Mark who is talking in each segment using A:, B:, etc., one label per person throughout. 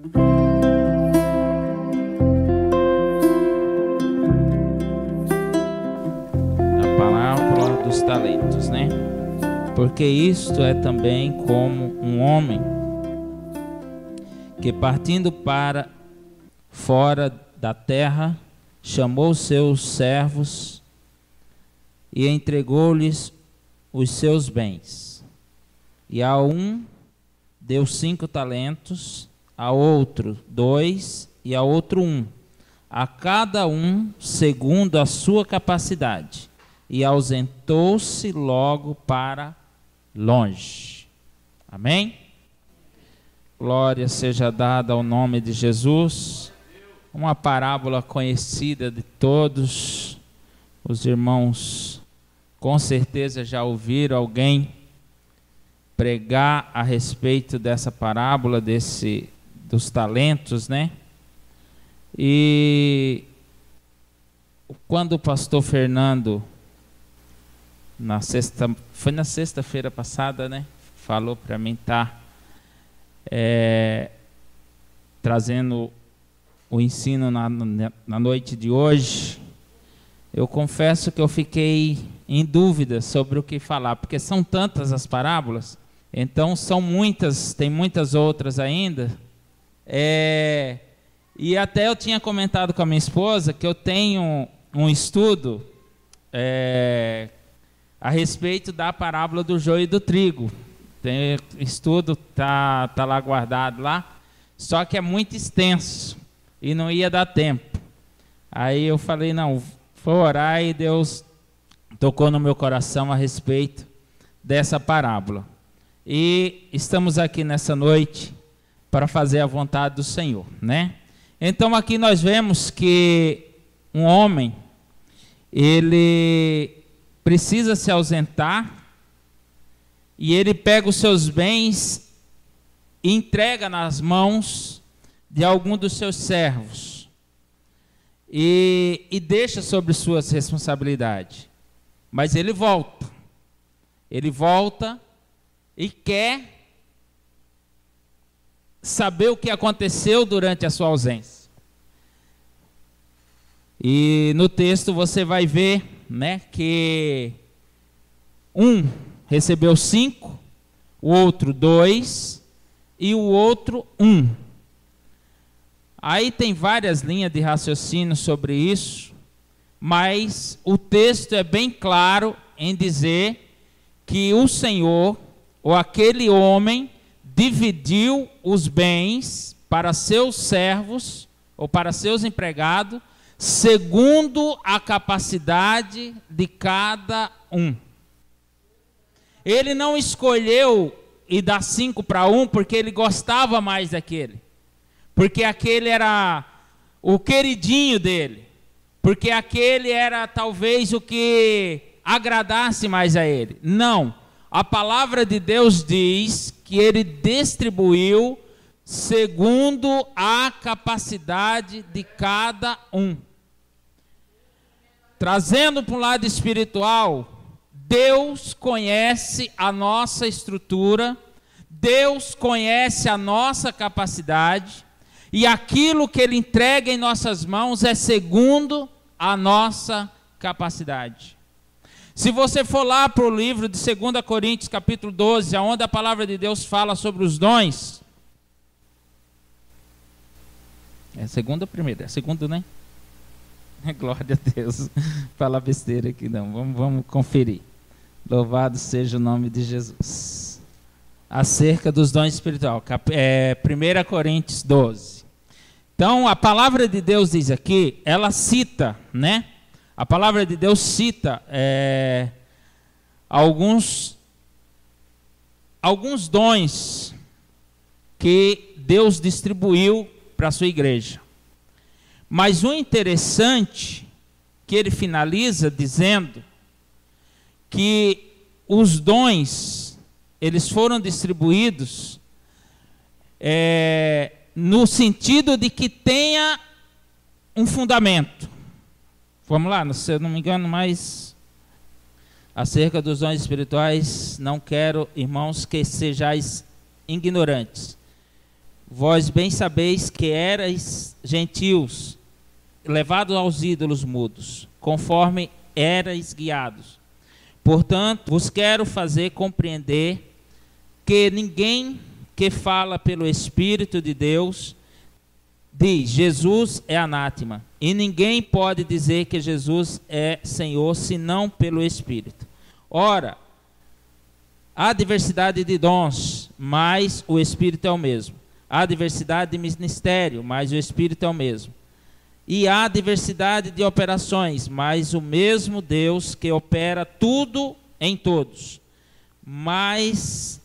A: A parábola dos talentos, né? Porque isto é também como um homem que, partindo para fora da terra, chamou seus servos e entregou-lhes os seus bens. E a um deu 5 talentos, a outro 2 e a outro 1, a cada um segundo a sua capacidade, e ausentou-se logo para longe. Amém? Glória seja dada ao nome de Jesus. Uma parábola conhecida de todos os irmãos, com certeza já ouviram alguém pregar a respeito dessa parábola dos talentos, né? E quando o pastor Fernando, foi na sexta-feira passada, né? Falou para mim trazendo o ensino na noite de hoje, eu confesso que eu fiquei em dúvida sobre o que falar, porque são tantas as parábolas, então são muitas, tem muitas outras ainda, e até eu tinha comentado com a minha esposa que eu tenho um estudo a respeito da parábola do joio e do trigo. Tem estudo, tá lá guardado lá, só que é muito extenso e não ia dar tempo. Aí eu falei, não, vou orar, e Deus tocou no meu coração a respeito dessa parábola. E estamos aqui nessa noite para fazer a vontade do Senhor, né? Então aqui nós vemos que um homem, ele precisa se ausentar, e ele pega os seus bens e entrega nas mãos de algum dos seus servos, e deixa sobre suas responsabilidades. Mas ele volta e quer saber o que aconteceu durante a sua ausência. E no texto você vai ver, né, que um recebeu 5, o outro 2 e o outro 1. Aí tem várias linhas de raciocínio sobre isso, mas o texto é bem claro em dizer que o Senhor, ou aquele homem, dividiu os bens para seus servos ou para seus empregados, segundo a capacidade de cada um. Ele não escolheu e dar 5 para um porque ele gostava mais daquele, porque aquele era o queridinho dele, porque aquele era talvez o que agradasse mais a ele. Não, a palavra de Deus diz que ele distribuiu segundo a capacidade de cada um. Trazendo para o lado espiritual, Deus conhece a nossa estrutura, Deus conhece a nossa capacidade, e aquilo que Ele entrega em nossas mãos é segundo a nossa capacidade. Se você for lá para o livro de 2 Coríntios, capítulo 12, onde a palavra de Deus fala sobre os dons, é a segunda ou a primeira? É a segunda, né? Glória a Deus. Fala besteira aqui não, vamos conferir. Louvado seja o nome de Jesus. Acerca dos dons espirituais, 1 Coríntios 12. Então, a palavra de Deus diz aqui, ela cita, né? A palavra de Deus cita alguns dons que Deus distribuiu para a sua igreja. Mas o interessante que ele finaliza dizendo que os dons, eles foram distribuídos no sentido de que tenha um fundamento. Vamos lá, se eu não me engano, mais acerca dos dons espirituais, não quero, irmãos, que sejais ignorantes. vós bem sabeis que erais gentios, levados aos ídolos mudos, conforme erais guiados. Portanto, vos quero fazer compreender que ninguém que fala pelo Espírito de Deus diz, Jesus é anátema. E ninguém pode dizer que Jesus é Senhor, senão pelo Espírito. Ora, há diversidade de dons, mas o Espírito é o mesmo. Há diversidade de ministério, mas o Espírito é o mesmo. E há diversidade de operações, mas o mesmo Deus que opera tudo em todos. Mas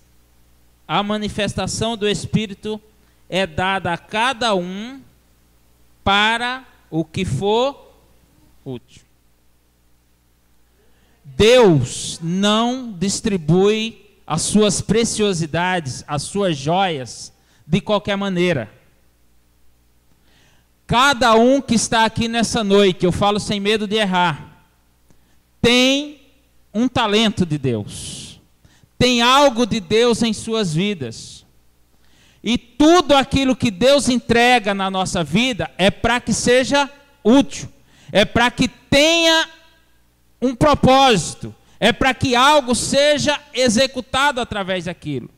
A: a manifestação do Espírito é dada a cada um para o que for útil. Deus não distribui as suas preciosidades, as suas joias, de qualquer maneira. Cada um que está aqui nessa noite, eu falo sem medo de errar, tem um talento de Deus, tem algo de Deus em suas vidas. E tudo aquilo que Deus entrega na nossa vida é para que seja útil, é para que tenha um propósito, é para que algo seja executado através daquilo.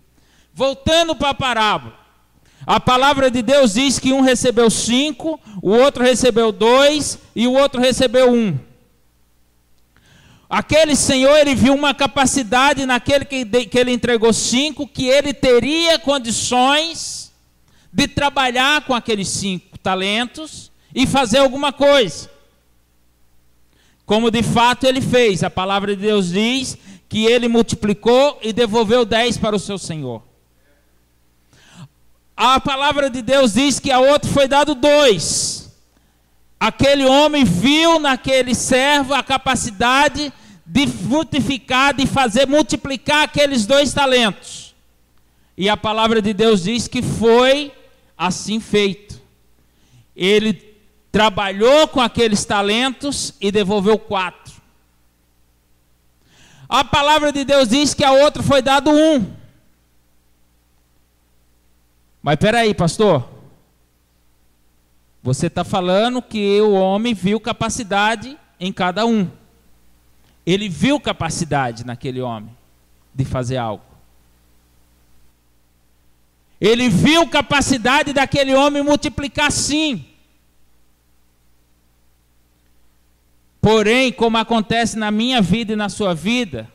A: Voltando para a parábola, a palavra de Deus diz que um recebeu 5, o outro recebeu 2 e o outro recebeu 1. Aquele senhor, ele viu uma capacidade naquele que ele entregou 5, que ele teria condições de trabalhar com aqueles 5 talentos e fazer alguma coisa. Como de fato ele fez. A palavra de Deus diz que ele multiplicou e devolveu 10 para o seu senhor. A palavra de Deus diz que a outro foi dado 2. Aquele homem viu naquele servo a capacidade de frutificar, de fazer multiplicar aqueles 2 talentos. E a palavra de Deus diz que foi assim feito. Ele trabalhou com aqueles talentos e devolveu 4. A palavra de Deus diz que a outro foi dado 1. Mas espera aí, pastor. Você está falando que o homem viu capacidade em cada um. Ele viu capacidade naquele homem de fazer algo. Ele viu capacidade daquele homem multiplicar, sim. Porém, como acontece na minha vida e na sua vida,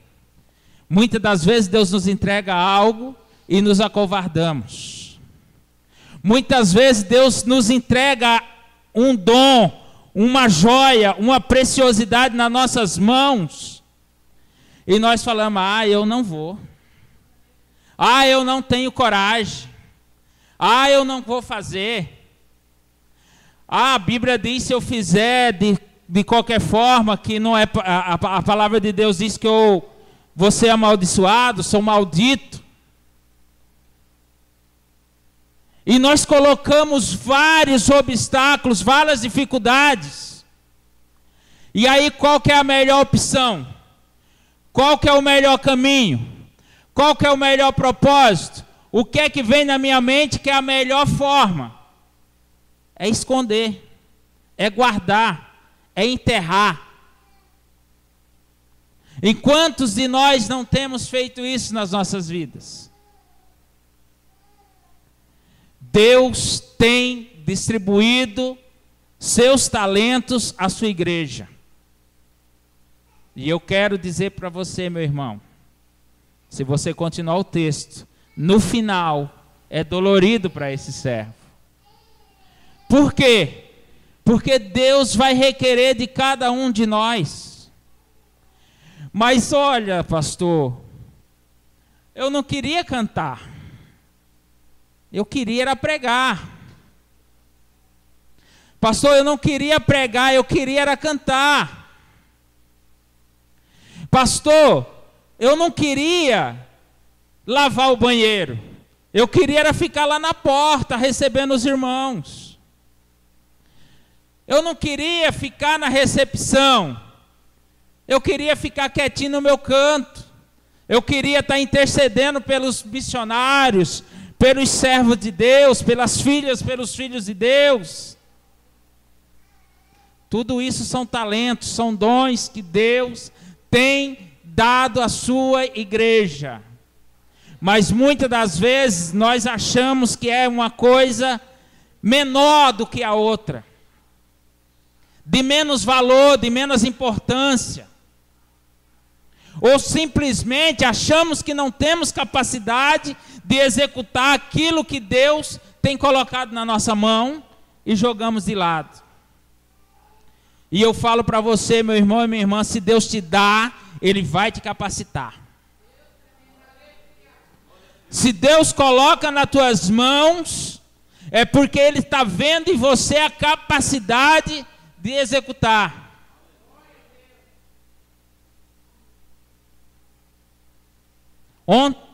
A: muitas das vezes Deus nos entrega algo e nos acovardamos. Muitas vezes Deus nos entrega um dom, uma joia, uma preciosidade nas nossas mãos, e nós falamos, eu não vou. Eu não tenho coragem. Eu não vou fazer. A Bíblia diz, se eu fizer de qualquer forma, que não é, a palavra de Deus diz que eu vou ser amaldiçoado, sou maldito. E nós colocamos vários obstáculos, várias dificuldades. E aí qual que é a melhor opção? Qual que é o melhor caminho? Qual que é o melhor propósito? O que é que vem na minha mente que é a melhor forma? É esconder, é guardar, é enterrar. E quantos de nós não temos feito isso nas nossas vidas? Deus tem distribuído seus talentos à sua igreja. E eu quero dizer para você, meu irmão, se você continuar o texto, no final é dolorido para esse servo. Por quê? Porque Deus vai requerer de cada um de nós. Mas olha, pastor, eu não queria cantar. Eu queria era pregar. Pastor, eu não queria pregar, eu queria era cantar. Pastor, eu não queria lavar o banheiro. Eu queria era ficar lá na porta recebendo os irmãos. Eu não queria ficar na recepção. Eu queria ficar quietinho no meu canto. Eu queria estar intercedendo pelos missionários, pelos servos de Deus, pelas filhas, pelos filhos de Deus. Tudo isso são talentos, são dons que Deus tem dado à sua igreja. Mas muitas das vezes nós achamos que é uma coisa menor do que a outra, de menos valor, de menos importância. Ou simplesmente achamos que não temos capacidade de executar aquilo que Deus tem colocado na nossa mão e jogamos de lado. E eu falo para você, meu irmão e minha irmã, se Deus te dá, Ele vai te capacitar. Se Deus coloca nas tuas mãos, é porque Ele está vendo em você a capacidade de executar.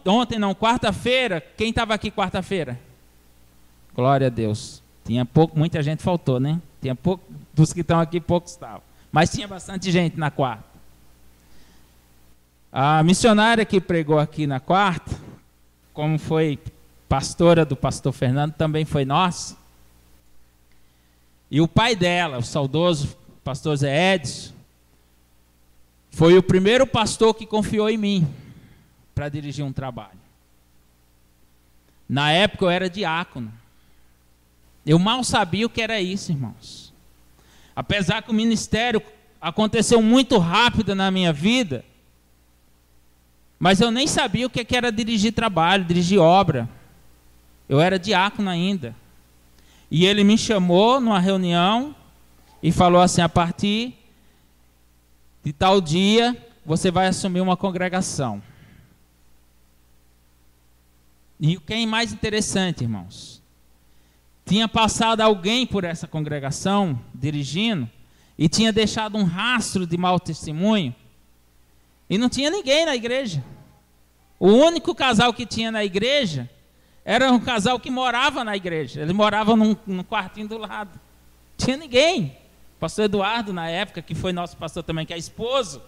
A: Ontem não, quarta-feira, quem estava aqui quarta-feira? Glória a Deus. Tinha pouco, muita gente faltou, né? Tinha pouco, dos que estão aqui, poucos estavam. Mas tinha bastante gente na quarta. A missionária que pregou aqui na quarta, como foi pastora do pastor Fernando, também foi nossa. E o pai dela, o saudoso pastor Zé Edson, foi o primeiro pastor que confiou em mim para dirigir um trabalho. Na época eu era diácono. Eu mal sabia o que era isso, irmãos. Apesar que o ministério aconteceu muito rápido na minha vida, mas eu nem sabia o que era dirigir trabalho, dirigir obra. Eu era diácono ainda. E ele me chamou numa reunião e falou assim: a partir de tal dia, você vai assumir uma congregação. E o que é mais interessante, irmãos, tinha passado alguém por essa congregação, dirigindo, e tinha deixado um rastro de mau testemunho, e não tinha ninguém na igreja. O único casal que tinha na igreja era um casal que morava na igreja. Ele morava num quartinho do lado. Não tinha ninguém. O pastor Eduardo, na época, que foi nosso pastor também, que é esposo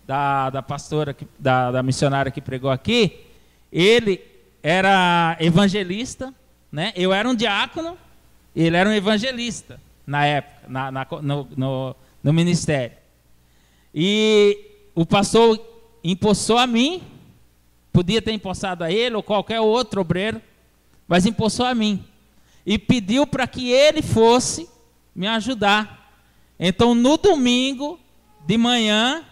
A: da pastora, da missionária que pregou aqui, ele era evangelista, né? Eu era um diácono, ele era um evangelista na época, no ministério. E o pastor empossou a mim, podia ter empossado a ele ou qualquer outro obreiro, mas empossou a mim. E pediu para que ele fosse me ajudar. Então, no domingo de manhã,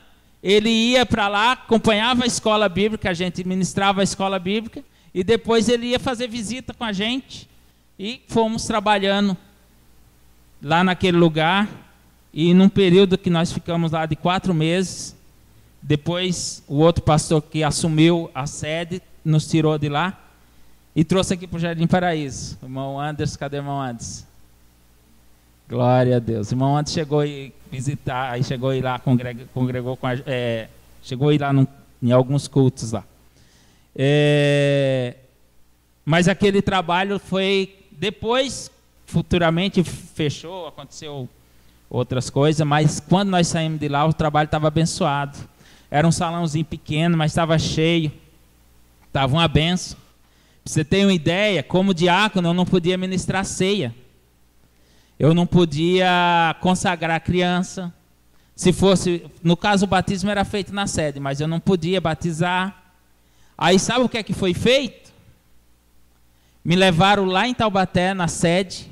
A: ele ia para lá, acompanhava a escola bíblica, a gente ministrava a escola bíblica, e depois ele ia fazer visita com a gente. E fomos trabalhando lá naquele lugar. E num período que nós ficamos lá de 4 meses, depois o outro pastor que assumiu a sede nos tirou de lá e trouxe aqui para o Jardim Paraíso. O irmão Anderson, cadê o irmão Anderson? Glória a Deus. O irmão Anderson chegou a ir visitar, aí chegou a ir lá, congregou com chegou a ir lá em alguns cultos lá. Mas aquele trabalho foi, depois, futuramente fechou, aconteceu outras coisas, mas quando nós saímos de lá, o trabalho estava abençoado. Era um salãozinho pequeno, mas estava cheio, estava uma benção. Para você ter uma ideia, como diácono, eu não podia ministrar ceia. Eu não podia consagrar criança. Se fosse, no caso o batismo era feito na sede, mas eu não podia batizar. Aí sabe o que é que foi feito? Me levaram lá em Taubaté, na sede,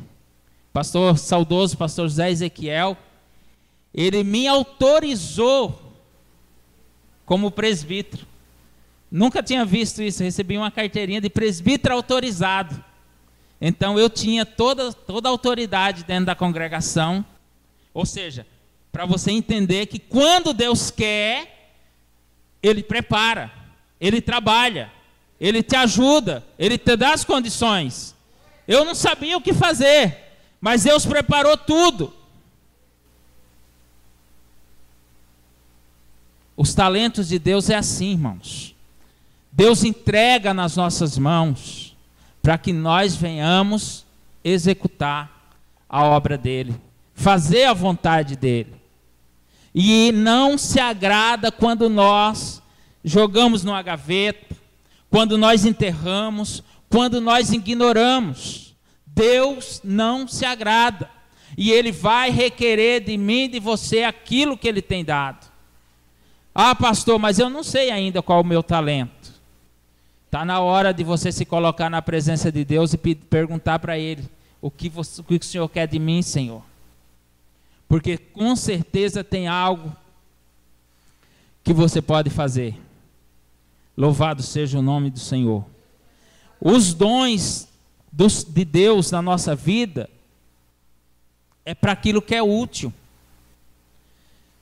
A: pastor saudoso, pastor José Ezequiel, ele me autorizou como presbítero. Nunca tinha visto isso, recebi uma carteirinha de presbítero autorizado. Então eu tinha toda a autoridade dentro da congregação. Ou seja, para você entender que quando Deus quer, Ele prepara, Ele trabalha, Ele te ajuda, Ele te dá as condições. Eu não sabia o que fazer, mas Deus preparou tudo. Os talentos de Deus é assim, irmãos. Deus entrega nas nossas mãos para que nós venhamos executar a obra dEle, fazer a vontade dEle. E não se agrada quando nós jogamos numa gaveta, quando nós enterramos, quando nós ignoramos, Deus não se agrada. E Ele vai requerer de mim e de você aquilo que Ele tem dado. Ah, pastor, mas eu não sei ainda qual é o meu talento. Está na hora de você se colocar na presença de Deus e perguntar para Ele: o que o Senhor quer de mim, Senhor? Porque com certeza tem algo que você pode fazer. Louvado seja o nome do Senhor. Os dons de Deus na nossa vida é para aquilo que é útil.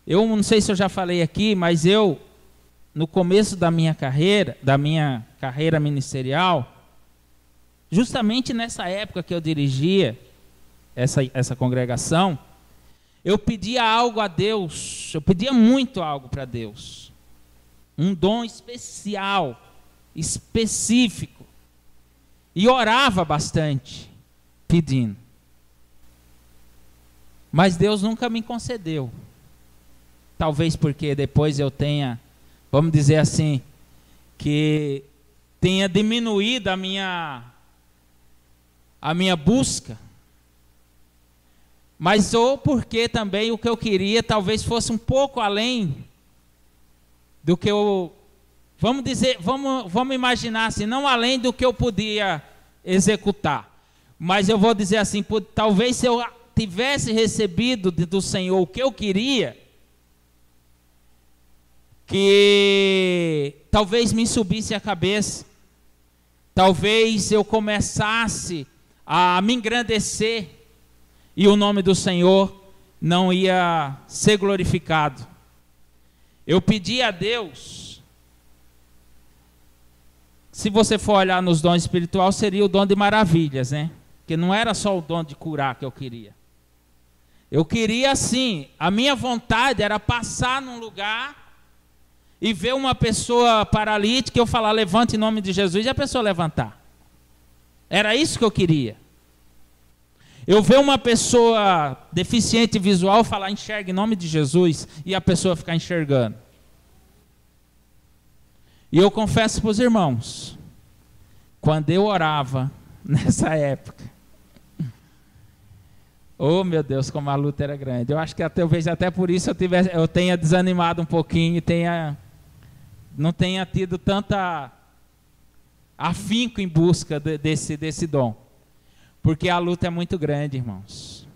A: Eu não sei se eu já falei aqui, mas eu, no começo da minha carreira ministerial, justamente nessa época que eu dirigia essa congregação, eu pedia algo a Deus, eu pedia muito algo para Deus. Um dom especial, específico. E orava bastante, pedindo. Mas Deus nunca me concedeu. Talvez porque depois eu tenha, vamos dizer assim, que tenha diminuído a minha busca. Mas ou porque também o que eu queria talvez fosse um pouco além do que eu, vamos imaginar assim, não além do que eu podia executar. Mas eu vou dizer assim, talvez se eu tivesse recebido do Senhor o que eu queria, que talvez me subisse a cabeça, talvez eu começasse a me engrandecer e o nome do Senhor não ia ser glorificado. Eu pedi a Deus, se você for olhar nos dons espirituais, seria o dom de maravilhas, né? Porque não era só o dom de curar que eu queria. Eu queria assim, a minha vontade era passar num lugar e ver uma pessoa paralítica, eu falar, levante em nome de Jesus, e a pessoa levantar. Era isso que eu queria. Eu ver uma pessoa deficiente visual, falar, enxergue em nome de Jesus, e a pessoa ficar enxergando. E eu confesso para os irmãos, quando eu orava, nessa época, oh meu Deus, como a luta era grande. Eu acho que talvez até por isso eu tenha desanimado um pouquinho e não tenha tido tanta afinco em busca desse dom. Porque a luta é muito grande, irmãos.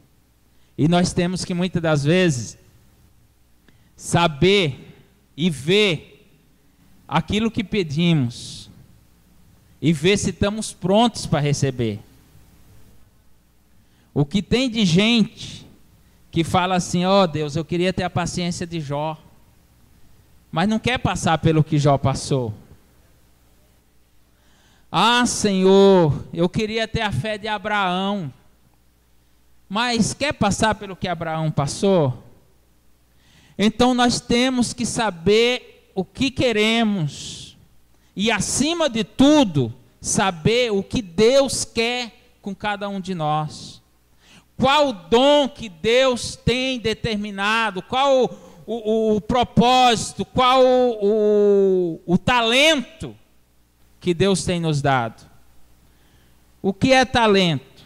A: E nós temos que muitas das vezes saber e ver aquilo que pedimos e ver se estamos prontos para receber. O que tem de gente que fala assim, ó Deus, eu queria ter a paciência de Jó, mas não quer passar pelo que Jó passou. Ah, Senhor, eu queria ter a fé de Abraão, mas quer passar pelo que Abraão passou? Então nós temos que saber o que queremos e, acima de tudo, saber o que Deus quer com cada um de nós. Qual o dom que Deus tem determinado, qual o propósito, qual o talento que Deus tem nos dado. O que é talento?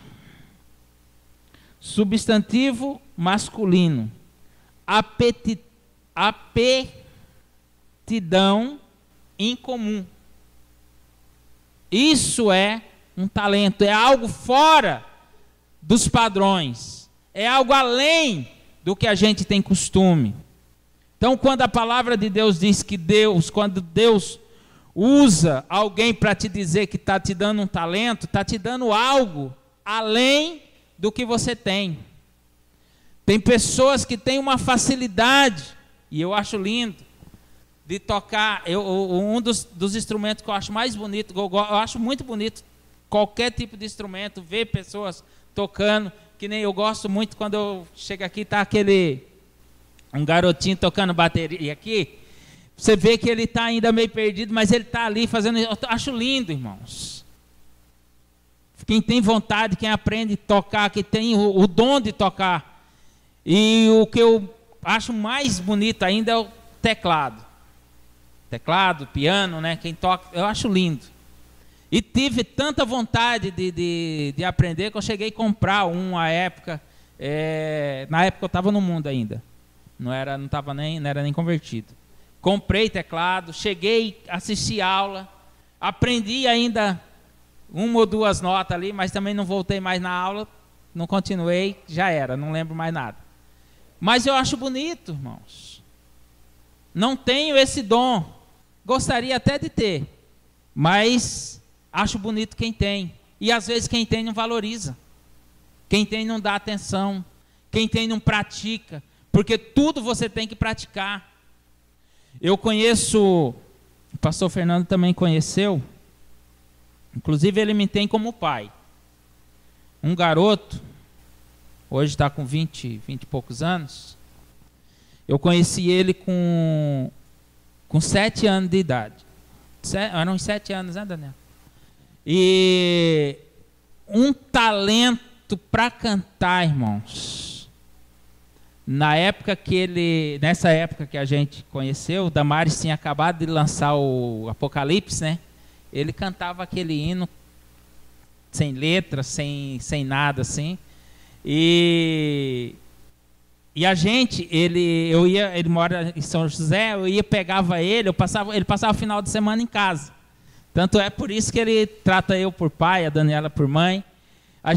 A: Substantivo masculino. Aptidão incomum. Isso é um talento, é algo fora dos padrões, é algo além do que a gente tem costume. Então, quando a palavra de Deus diz que quando Deus usa alguém para te dizer que está te dando um talento, está te dando algo além do que você tem. Tem pessoas que têm uma facilidade, e eu acho lindo, de tocar. Um dos instrumentos que eu acho mais bonito, eu acho muito bonito qualquer tipo de instrumento, ver pessoas tocando, que nem eu gosto muito quando eu chego aqui, está um garotinho tocando bateria aqui, você vê que ele está ainda meio perdido, mas ele está ali fazendo, eu acho lindo, irmãos. Quem tem vontade, quem aprende a tocar, que tem o dom de tocar. E o que eu acho mais bonito ainda é o teclado. Teclado, piano, né? Quem toca, eu acho lindo. E tive tanta vontade de aprender que eu cheguei a comprar à época. Na época eu estava no mundo ainda. Não era nem convertido. Comprei teclado, cheguei a assistir aula, aprendi ainda 1 ou 2 notas ali, mas também não voltei mais na aula, não continuei, já era, não lembro mais nada. Mas eu acho bonito, irmãos. Não tenho esse dom, gostaria até de ter, mas acho bonito quem tem. E às vezes quem tem não valoriza, quem tem não dá atenção, quem tem não pratica, porque tudo você tem que praticar. Eu conheço, o pastor Fernando também conheceu, inclusive ele me tem como pai. Um garoto, hoje está com 20 e poucos anos, eu conheci ele com 7 anos de idade. Eram uns 7 anos, né, Daniel? E um talento para cantar, irmãos. Nessa época que a gente conheceu, o Damares tinha acabado de lançar o Apocalipse, né? Ele cantava aquele hino sem letra, sem nada assim. E a gente, ele mora em São José, pegava ele passava o final de semana em casa. Tanto é por isso que ele trata eu por pai, a Daniela por mãe.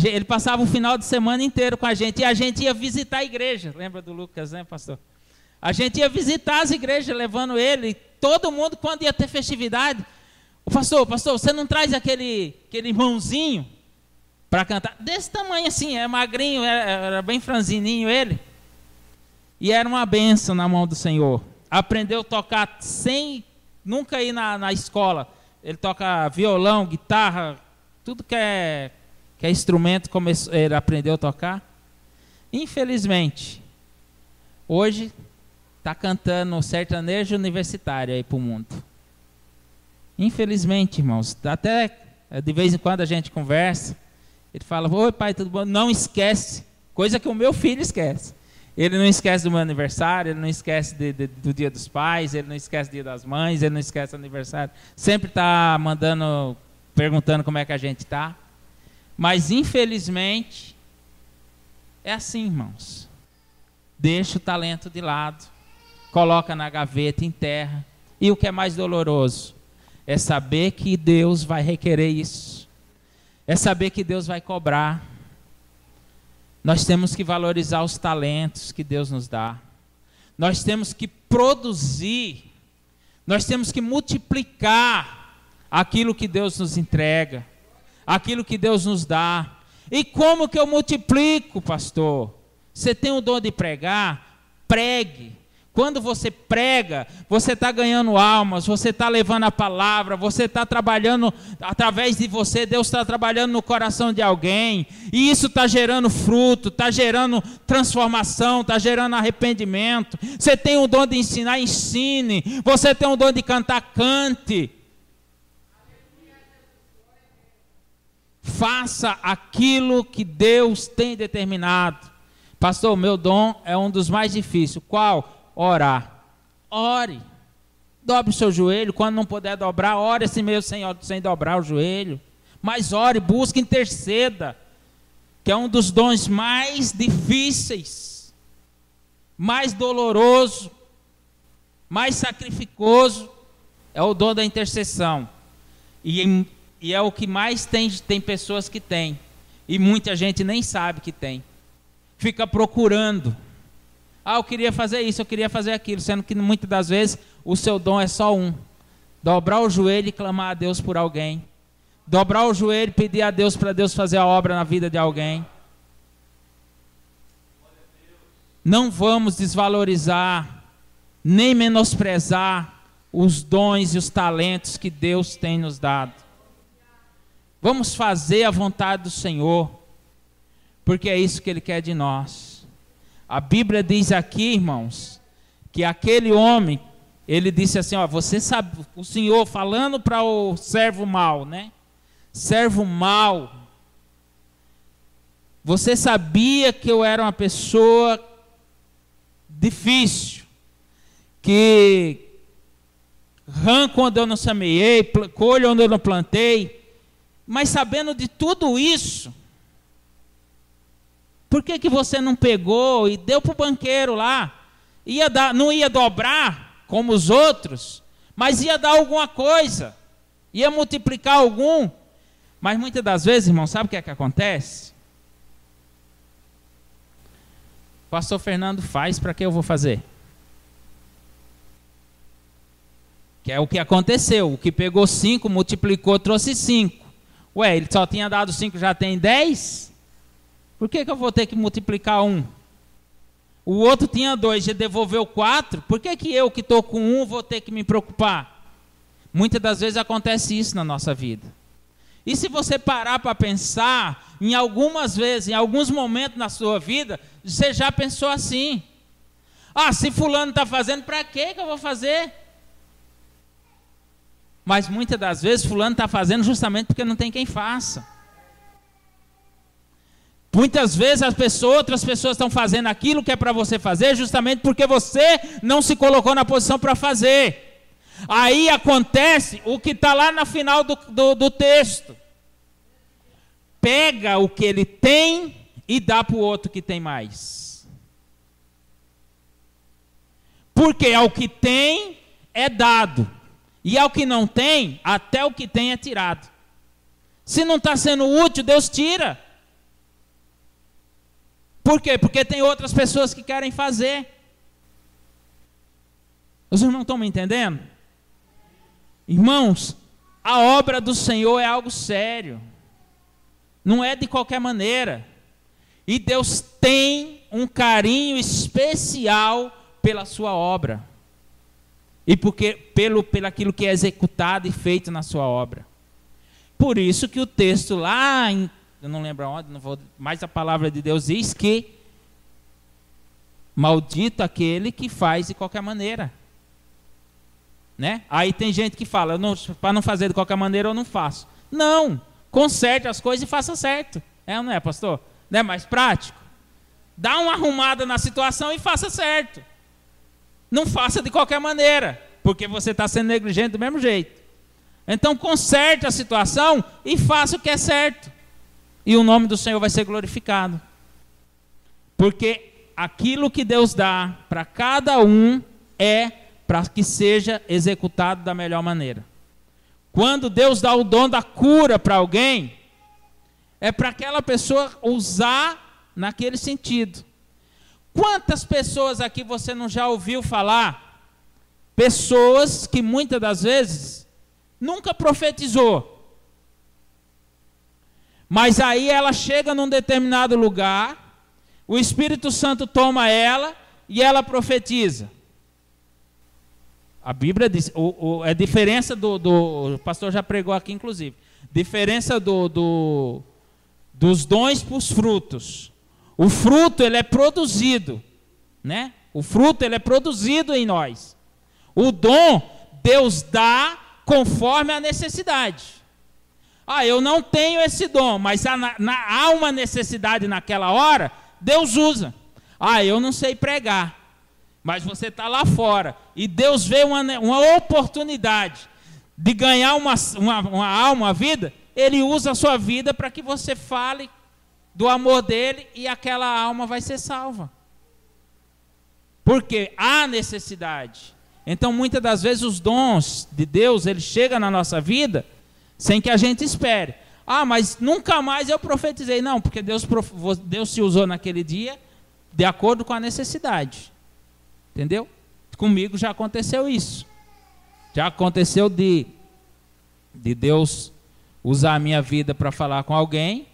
A: Ele passava o final de semana inteiro com a gente, e a gente ia visitar a igreja. Lembra do Lucas, né, pastor? A gente ia visitar as igrejas, levando ele. Todo mundo, quando ia ter festividade, pastor, você não traz aquele irmãozinho para cantar? Desse tamanho assim, magrinho, era bem franzininho ele. E era uma bênção na mão do Senhor. Aprendeu a tocar sem nunca ir na escola. Ele toca violão, guitarra, tudo que é instrumento, ele aprendeu a tocar. Infelizmente, hoje está cantando sertanejo universitário aí para o mundo. Infelizmente, irmãos, até de vez em quando a gente conversa, ele fala: oi pai, tudo bom? Não esquece, coisa que o meu filho esquece. Ele não esquece do meu aniversário, ele não esquece do dia dos pais, ele não esquece do dia das mães, ele não esquece do aniversário. Sempre está perguntando como é que a gente está. Mas infelizmente é assim, irmãos. Deixa o talento de lado, coloca na gaveta, enterra. E o que é mais doloroso é saber que Deus vai requerer isso. É saber que Deus vai cobrar. Nós temos que valorizar os talentos que Deus nos dá. Nós temos que produzir. Nós temos que multiplicar aquilo que Deus nos entrega, aquilo que Deus nos dá. E como que eu multiplico, pastor? Você tem o dom de pregar? Pregue. Quando você prega, você está ganhando almas, você está levando a palavra, você está trabalhando, através de você, Deus está trabalhando no coração de alguém, e isso está gerando fruto, está gerando transformação, está gerando arrependimento. Você tem o dom de ensinar, ensine. Você tem o dom de cantar, cante. Faça aquilo que Deus tem determinado. Pastor, meu dom é um dos mais difíceis. Qual? Orar. Ore. Dobre o seu joelho. Quando não puder dobrar, ore assim mesmo sem dobrar o joelho. Mas ore, busque, interceda. Que é um dos dons mais difíceis, mais doloroso, mais sacrificoso. É o dom da intercessão. E é o que mais tem pessoas que têm. E muita gente nem sabe que tem. Fica procurando. Eu queria fazer isso, eu queria fazer aquilo. Sendo que muitas das vezes o seu dom é só um. Dobrar o joelho e clamar a Deus por alguém. Dobrar o joelho e pedir a Deus para Deus fazer a obra na vida de alguém. Não vamos desvalorizar, nem menosprezar os dons e os talentos que Deus tem nos dado. Vamos fazer a vontade do Senhor, porque é isso que Ele quer de nós. A Bíblia diz aqui, irmãos, que aquele homem, ele disse assim, você sabe, o Senhor falando para o servo mau, né? Servo mau, você sabia que eu era uma pessoa difícil, que arranco onde eu não semeei, colho onde eu não plantei, Mas sabendo de tudo isso, por que você não pegou e deu para o banqueiro lá? Não ia dobrar como os outros, mas ia dar alguma coisa, ia multiplicar algum. Mas muitas das vezes, irmão, sabe o que é que acontece? O pastor Fernando faz, para que eu vou fazer? Que é o que aconteceu. O que pegou 5, multiplicou, trouxe 5. Ué, ele só tinha dado 5, já tem 10? Por que eu vou ter que multiplicar 1? O outro tinha 2, já devolveu 4. Por que eu que estou com 1 vou ter que me preocupar? Muitas das vezes acontece isso na nossa vida. E se você parar para pensar, em algumas vezes, em alguns momentos na sua vida, você já pensou assim: ah, se fulano está fazendo, para que eu vou fazer? Mas muitas das vezes fulano está fazendo justamente porque não tem quem faça. Muitas vezes outras pessoas estão fazendo aquilo que é para você fazer justamente porque você não se colocou na posição para fazer. Aí acontece o que está lá no final do texto. Pega o que ele tem e dá para o outro que tem mais. Porque ao que tem é dado. E ao que não tem, até o que tem é tirado. Se não está sendo útil, Deus tira. Por quê? Porque tem outras pessoas que querem fazer. Os irmãos estão me entendendo? Irmãos, a obra do Senhor é algo sério. Não é de qualquer maneira. E Deus tem um carinho especial pela sua obra. E pelo aquilo que é executado e feito na sua obra. Por isso que o texto lá, eu não lembro onde, não vou, mas a palavra de Deus diz que maldito aquele que faz de qualquer maneira. Né? Aí tem gente que fala, para não fazer de qualquer maneira eu não faço. Não, conserte as coisas e faça certo. Não é, pastor? Não é mais prático? Dá uma arrumada na situação e faça certo. Não faça de qualquer maneira, porque você está sendo negligente do mesmo jeito. Então conserte a situação e faça o que é certo. E o nome do Senhor vai ser glorificado. Porque aquilo que Deus dá para cada um é para que seja executado da melhor maneira. Quando Deus dá o dom da cura para alguém, é para aquela pessoa usar naquele sentido. Quantas pessoas aqui você não já ouviu falar? Pessoas que muitas das vezes nunca profetizou. Mas aí ela chega num determinado lugar, o Espírito Santo toma ela e ela profetiza. A Bíblia diz, a diferença o pastor já pregou aqui inclusive, diferença dos dons para os frutos. O fruto, ele é produzido, né? O fruto, ele é produzido em nós. O dom, Deus dá conforme a necessidade. Ah, eu não tenho esse dom, mas há uma necessidade naquela hora, Deus usa. Ah, eu não sei pregar, mas você está lá fora, e Deus vê uma oportunidade de ganhar uma alma, uma vida, Ele usa a sua vida para que você fale do amor dele e aquela alma vai ser salva. Porque há necessidade. Então, muitas das vezes, os dons de Deus, eles chegam na nossa vida sem que a gente espere. Ah, mas nunca mais eu profetizei. Não, porque Deus se usou naquele dia de acordo com a necessidade. Entendeu? Comigo já aconteceu isso. Já aconteceu de Deus usar a minha vida para falar com alguém.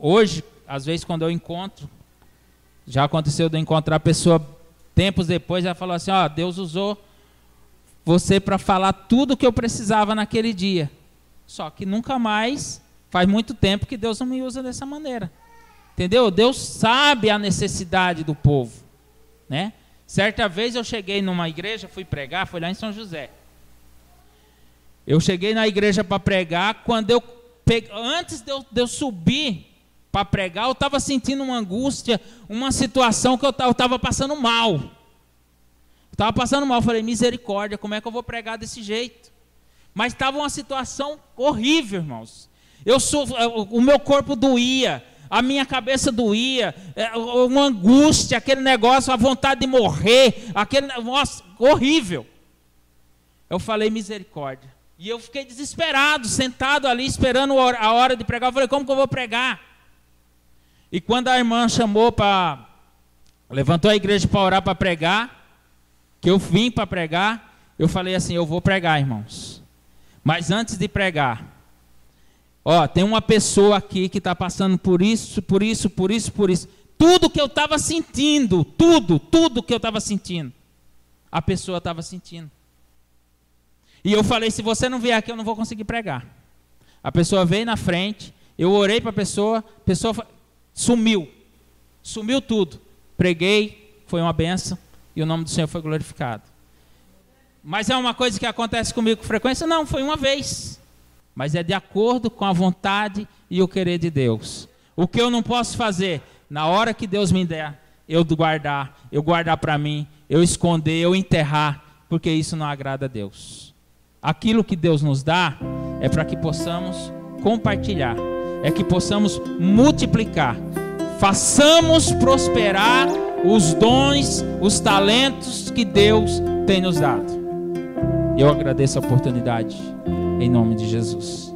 A: Hoje, às vezes, quando eu encontro, já aconteceu de eu encontrar a pessoa, tempos depois, ela falou assim, ó, Deus usou você para falar tudo o que eu precisava naquele dia. Só que nunca mais, faz muito tempo que Deus não me usa dessa maneira. Entendeu? Deus sabe a necessidade do povo. Né? Certa vez eu cheguei numa igreja, fui pregar, foi lá em São José. Eu cheguei na igreja para pregar, antes de eu subir para pregar, eu estava sentindo uma angústia, uma situação que eu estava passando mal. Estava passando mal, falei, misericórdia, como é que eu vou pregar desse jeito? Mas estava uma situação horrível, irmãos. O meu corpo doía, a minha cabeça doía, uma angústia, aquele negócio, a vontade de morrer, aquele negócio horrível. Eu falei, misericórdia. E eu fiquei desesperado, sentado ali, esperando a hora de pregar. Eu falei, como que eu vou pregar? E quando a irmã levantou a igreja para orar para pregar, que eu vim para pregar, eu falei assim, eu vou pregar, irmãos. Mas antes de pregar, tem uma pessoa aqui que está passando por isso. Tudo que eu estava sentindo, tudo que eu estava sentindo, a pessoa estava sentindo. E eu falei, se você não vier aqui, eu não vou conseguir pregar. A pessoa veio na frente, eu orei para a pessoa sumiu tudo. Preguei, foi uma bênção, e o nome do Senhor foi glorificado. Mas é uma coisa que acontece comigo com frequência? Não, foi uma vez. Mas é de acordo com a vontade e o querer de Deus. O que eu não posso fazer, na hora que Deus me der, eu guardar para mim, eu esconder, eu enterrar, porque isso não agrada a Deus. Aquilo que Deus nos dá é para que possamos compartilhar, é que possamos multiplicar, façamos prosperar os dons, os talentos que Deus tem nos dado. Eu agradeço a oportunidade, em nome de Jesus.